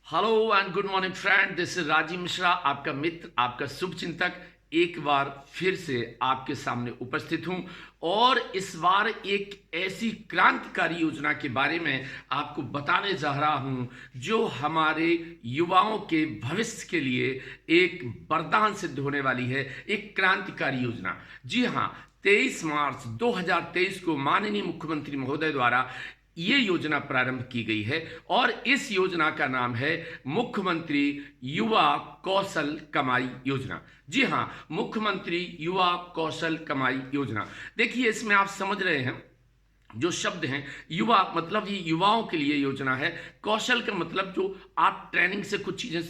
Hello and good morning friend, this is Rajiv Mishra, आपका मित्र, आपका शुभचिंतक। एक बार फिर से आपके सामने उपस्थित हूं और इस बार एक ऐसी क्रांतिकारी योजना के बारे में आपको बताने जा रहा हूं जो हमारे युवाओं के भविष्य के लिए एक वरदान सिद्ध होने वाली है। एक क्रांतिकारी योजना, जी हां, 23 मार्च 2023 को माननीय मुख्यमंत्री महोदय द्वारा ये योजना प्रारंभ की गई है और इस योजना का नाम है मुख्यमंत्री युवा कौशल कमाई योजना। जी हां, मुख्यमंत्री युवा कौशल कमाई योजना। देखिए, इसमें आप समझ रहे हैं जो शब्द हैं, युवा मतलब ये युवाओं के लिए योजना है। कौशल का मतलब जो आप ट्रेनिंग से कुछ चीजें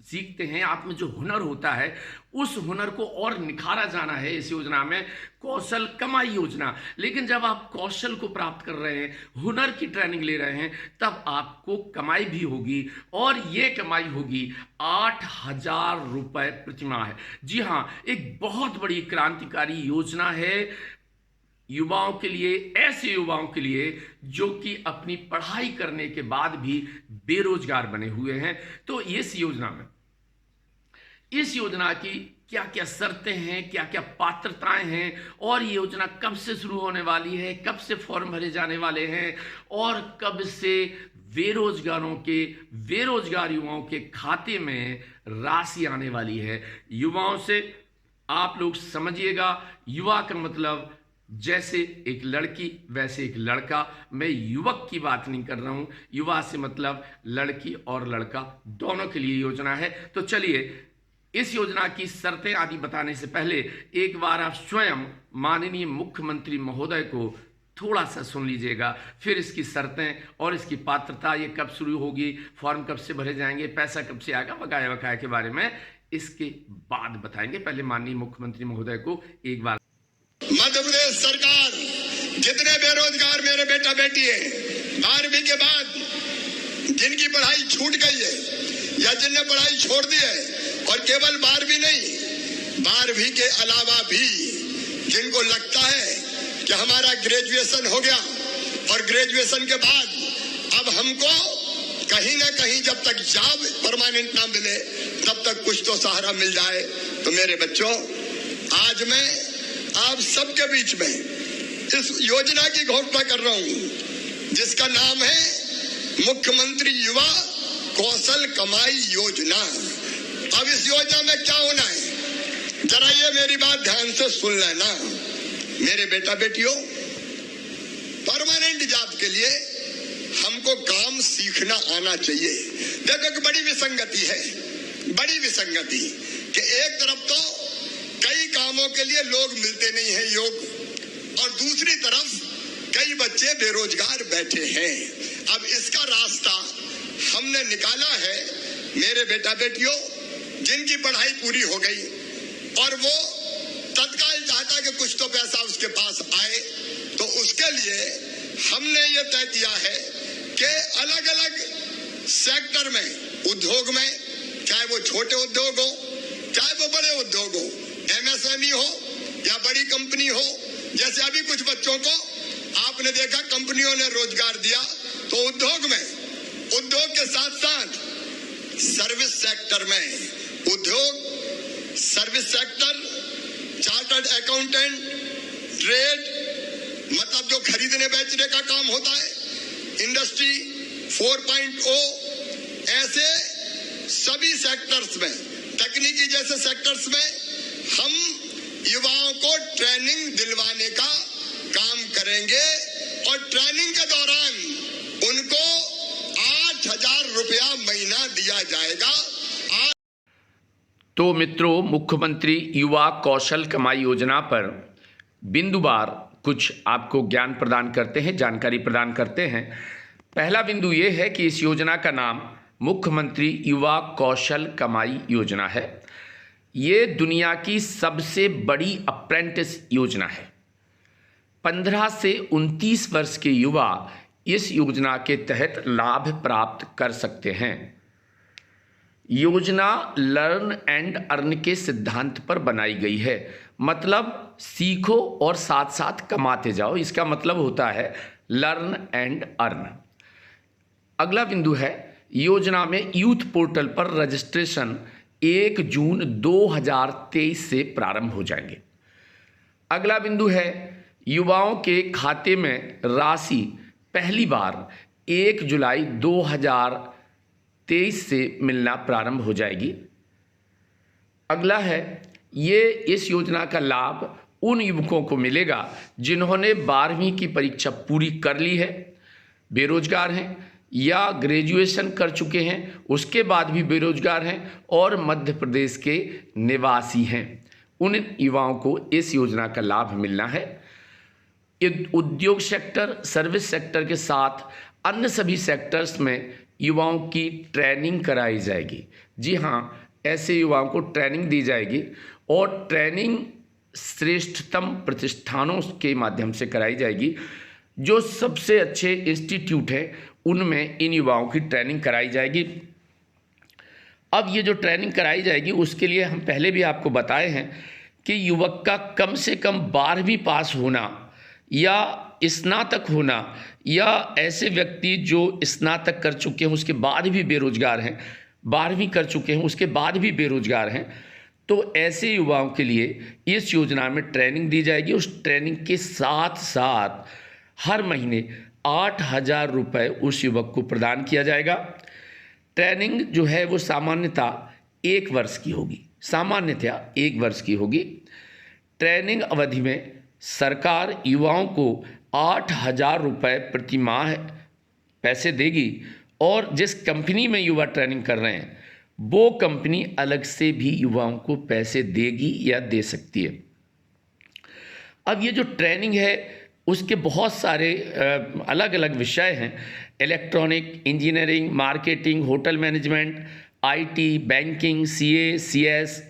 सीखते हैं, आप में जो हुनर होता है उस हुनर को और निखारा जाना है इस योजना में, कौशल कमाई योजना। लेकिन जब आप कौशल को प्राप्त कर रहे हैं, हुनर की ट्रेनिंग ले रहे हैं, तब आपको कमाई भी होगी और ये कमाई होगी 8,000 रुपए प्रति माह है। जी हां, एक बहुत बड़ी क्रांतिकारी योजना है युवाओं के लिए, ऐसे युवाओं के लिए जो कि अपनी पढ़ाई करने के बाद भी बेरोजगार बने हुए हैं। तो इस योजना की क्या क्या शर्तें हैं, क्या क्या पात्रताएं हैं और ये योजना कब से शुरू होने वाली है, कब से फॉर्म भरे जाने वाले हैं और कब से बेरोजगार युवाओं के खाते में राशि आने वाली है। युवाओं से आप लोग समझिएगा, युवा का मतलब जैसे एक लड़की वैसे एक लड़का। मैं युवक की बात नहीं कर रहा हूं, युवा से मतलब लड़की और लड़का दोनों के लिए योजना है। तो चलिए, इस योजना की शर्तें आदि बताने से पहले एक बार आप स्वयं माननीय मुख्यमंत्री महोदय को थोड़ा सा सुन लीजिएगा, फिर इसकी शर्तें और इसकी पात्रता, ये कब शुरू होगी, फॉर्म कब से भरे जाएंगे, पैसा कब से आएगा, वकाया के बारे में इसके बाद बताएंगे। पहले माननीय मुख्यमंत्री महोदय को एक बार। मध्य प्रदेश सरकार जितने बेरोजगार मेरे बेटा बेटी है, 12वीं के बाद जिनकी पढ़ाई छूट गई है या जिनने पढ़ाई छोड़ दी है, और केवल 12वीं नहीं, 12वीं के अलावा भी जिनको लगता है कि हमारा ग्रेजुएशन हो गया और ग्रेजुएशन के बाद अब हमको कहीं ना कहीं जब तक जॉब परमानेंट ना मिले तब तक कुछ तो सहारा मिल जाए, तो मेरे बच्चों, आज मैं आप सबके बीच में इस योजना की घोषणा कर रहा हूं जिसका नाम है मुख्यमंत्री युवा कौशल कमाई योजना। अब इस योजना में क्या होना है, जरा ये मेरी बात ध्यान से सुन लेना। मेरे बेटा बेटियों, परमानेंट जॉब के लिए हमको काम सीखना आना चाहिए। देखो कि बड़ी विसंगति है, बड़ी विसंगति कि एक तरफ तो कई कामों के लिए लोग मिलते नहीं हैं योग, और दूसरी तरफ कई बच्चे बेरोजगार बैठे हैं। अब इसका रास्ता हमने निकाला है। मेरे बेटा बेटियों, जिनकी पढ़ाई पूरी हो गई और वो तत्काल चाहता कि कुछ तो पैसा उसके पास आए, तो उसके लिए हमने ये तय किया है कि अलग अलग सेक्टर में, उद्योग में, चाहे वो छोटे उद्योग हो चाहे वो बड़े उद्योग हो, MSME हो या बड़ी कंपनी हो, जैसे अभी कुछ बच्चों को आपने देखा कंपनियों ने रोजगार दिया, तो उद्योग के साथ साथ सर्विस सेक्टर में, उद्योग, service sector, chartered accountant, trade मतलब जो खरीदने बेचने का काम होता है, इंडस्ट्री 4.0, ऐसे सभी सेक्टर्स में, तकनीकी जैसे सेक्टर्स में हम युवाओं को ट्रेनिंग दिलवाने का काम करेंगे और ट्रेनिंग के दौरान उनको 8,000 रुपया महीना दिया जाएगा। तो मित्रों, मुख्यमंत्री युवा कौशल कमाई योजना पर बिंदुवार कुछ आपको ज्ञान प्रदान करते हैं, जानकारी प्रदान करते हैं। पहला बिंदु ये है कि इस योजना का नाम मुख्यमंत्री युवा कौशल कमाई योजना है। ये दुनिया की सबसे बड़ी अप्रेंटिस योजना है। 15 से 29 वर्ष के युवा इस योजना के तहत लाभ प्राप्त कर सकते हैं। योजना लर्न एंड अर्न के सिद्धांत पर बनाई गई है, मतलब सीखो और साथ साथ कमाते जाओ, इसका मतलब होता है लर्न एंड अर्न। अगला बिंदु है, योजना में यूथ पोर्टल पर रजिस्ट्रेशन 1 जून 2023 से प्रारंभ हो जाएंगे। अगला बिंदु है युवाओं के खाते में राशि पहली बार 1 जुलाई 2023 से मिलना प्रारंभ हो जाएगी। अगला है इस योजना का लाभ उन युवकों को मिलेगा जिन्होंने 12वीं की परीक्षा पूरी कर ली है, बेरोजगार हैं या ग्रेजुएशन कर चुके हैं, उसके बाद भी बेरोजगार हैं और मध्य प्रदेश के निवासी हैं। उन युवाओं को इस योजना का लाभ मिलना है। उद्योग सेक्टर, सर्विस सेक्टर के साथ अन्य सभी सेक्टर्स में युवाओं की ट्रेनिंग कराई जाएगी। जी हाँ, ऐसे युवाओं को ट्रेनिंग दी जाएगी और ट्रेनिंग श्रेष्ठतम प्रतिष्ठानों के माध्यम से कराई जाएगी। जो सबसे अच्छे इंस्टीट्यूट हैं उनमें इन युवाओं की ट्रेनिंग कराई जाएगी। अब ये जो ट्रेनिंग कराई जाएगी उसके लिए हम पहले भी आपको बताए हैं कि युवक का कम से कम 12वीं पास होना या स्नातक होना, या ऐसे व्यक्ति जो स्नातक कर चुके हैं उसके बाद भी बेरोजगार हैं, 12वीं कर चुके हैं उसके बाद भी बेरोजगार हैं, तो ऐसे युवाओं के लिए इस योजना में ट्रेनिंग दी जाएगी। उस ट्रेनिंग के साथ साथ हर महीने 8,000 रुपये उस युवक को प्रदान किया जाएगा। ट्रेनिंग जो है वो सामान्यतः 1 वर्ष की होगी, सामान्यतः 1 वर्ष की होगी। ट्रेनिंग अवधि में सरकार युवाओं को 8,000 रुपये प्रति माह पैसे देगी और जिस कंपनी में युवा ट्रेनिंग कर रहे हैं वो कंपनी अलग से भी युवाओं को पैसे देगी या दे सकती है। अब ये जो ट्रेनिंग है उसके बहुत सारे अलग अलग विषय हैं। Electronic, engineering, marketing, hotel management, IT, banking, CA, CS,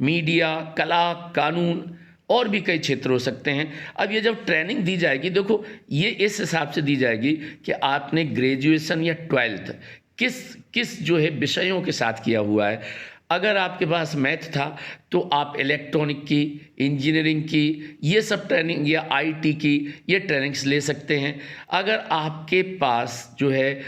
media, कला, कानून और भी कई क्षेत्र हो सकते हैं। अब ये जब ट्रेनिंग दी जाएगी, देखो ये इस हिसाब से दी जाएगी कि आपने ग्रेजुएशन या 12th किस जो है विषयों के साथ किया हुआ है। अगर आपके पास मैथ था तो आप इलेक्ट्रॉनिक की, इंजीनियरिंग की, ये सब ट्रेनिंग या आईटी की ये ट्रेनिंग्स ले सकते हैं। अगर आपके पास जो है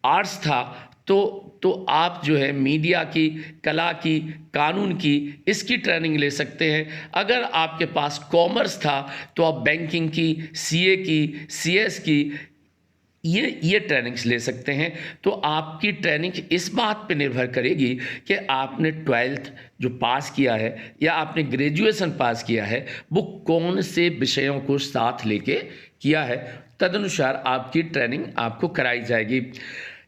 आर्ट्स था तो आप जो है मीडिया की, कला की, कानून की, इसकी ट्रेनिंग ले सकते हैं। अगर आपके पास कॉमर्स था तो आप बैंकिंग की, सीए की, सीएस की ये ट्रेनिंग्स ले सकते हैं। तो आपकी ट्रेनिंग इस बात पे निर्भर करेगी कि आपने 12th जो पास किया है या आपने ग्रेजुएशन पास किया है वो कौन से विषयों को साथ लेके किया है, तदनुसार आपकी ट्रेनिंग आपको कराई जाएगी।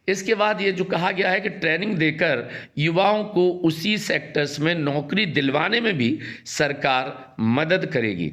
इसके बाद ये जो कहा गया है कि ट्रेनिंग देकर युवाओं को उसी सेक्टर्स में नौकरी दिलवाने में भी सरकार मदद करेगी।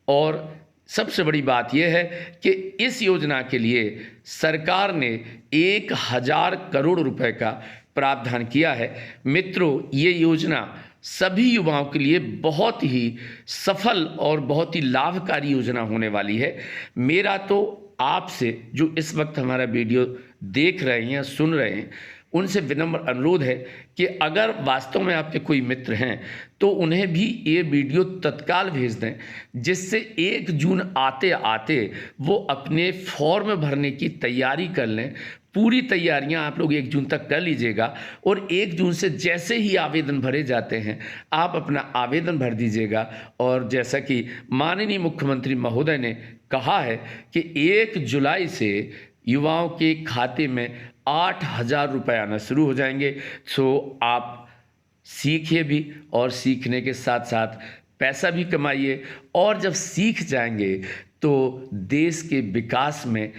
और सबसे बड़ी बात यह है कि इस योजना के लिए सरकार ने 1,000 करोड़ रुपए का प्रावधान किया है। मित्रों, ये योजना सभी युवाओं के लिए बहुत ही सफल और बहुत ही लाभकारी योजना होने वाली है। मेरा तो आपसे जो इस वक्त हमारा वीडियो देख रहे हैं, सुन रहे हैं, उनसे विनम्र अनुरोध है कि अगर वास्तव में आपके कोई मित्र हैं तो उन्हें भी ये वीडियो तत्काल भेज दें, जिससे 1 जून आते आते वो अपने फॉर्म भरने की तैयारी कर लें। पूरी तैयारियां आप लोग 1 जून तक कर लीजिएगा और 1 जून से जैसे ही आवेदन भरे जाते हैं आप अपना आवेदन भर दीजिएगा। और जैसा कि माननीय मुख्यमंत्री महोदय ने कहा है कि 1 जुलाई से युवाओं के खाते में 8,000 रुपये आना शुरू हो जाएंगे। सो आप सीखिए भी और सीखने के साथ साथ पैसा भी कमाइए, और जब सीख जाएंगे तो देश के विकास में,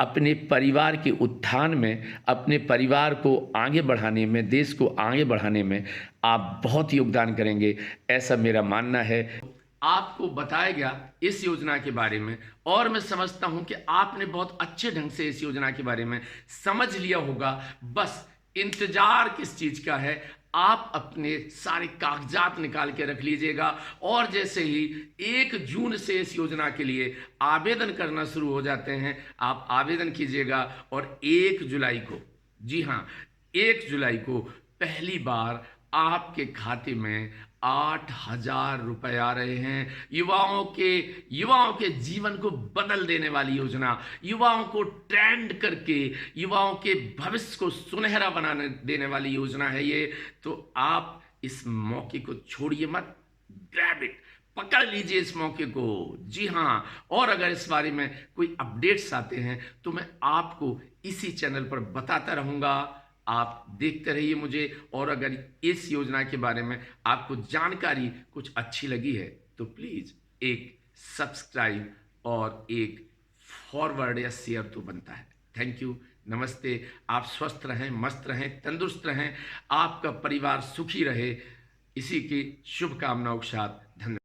अपने परिवार के उत्थान में, अपने परिवार को आगे बढ़ाने में, देश को आगे बढ़ाने में आप बहुत योगदान करेंगे, ऐसा मेरा मानना है। आपको बताया गया इस योजना के बारे में और मैं समझता हूं कि आपने बहुत अच्छे ढंग से इस योजना के बारे में समझ लिया होगा। बस इंतजार किस चीज का है, आप अपने सारे कागजात निकाल के रख लीजिएगा और जैसे ही 1 जून से इस योजना के लिए आवेदन करना शुरू हो जाते हैं आप आवेदन कीजिएगा और 1 जुलाई को, जी हाँ 1 जुलाई को पहली बार आपके खाते में 8,000 रुपए आ रहे हैं। युवाओं के जीवन को बदल देने वाली योजना, युवाओं को ट्रेंड करके युवाओं के भविष्य को सुनहरा बनाने देने वाली योजना है ये। तो आप इस मौके को छोड़िए मत, ग्रैब इट, पकड़ लीजिए इस मौके को। जी हाँ, और अगर इस बारे में कोई अपडेट्स आते हैं तो मैं आपको इसी चैनल पर बताता रहूंगा। आप देखते रहिए मुझे, और अगर इस योजना के बारे में आपको जानकारी कुछ अच्छी लगी है तो प्लीज़ एक सब्सक्राइब और एक फॉरवर्ड या शेयर तो बनता है। थैंक यू, नमस्ते। आप स्वस्थ रहें, मस्त रहें, तंदुरुस्त रहें, आपका परिवार सुखी रहे, इसी की शुभकामनाओं के साथ धन्यवाद।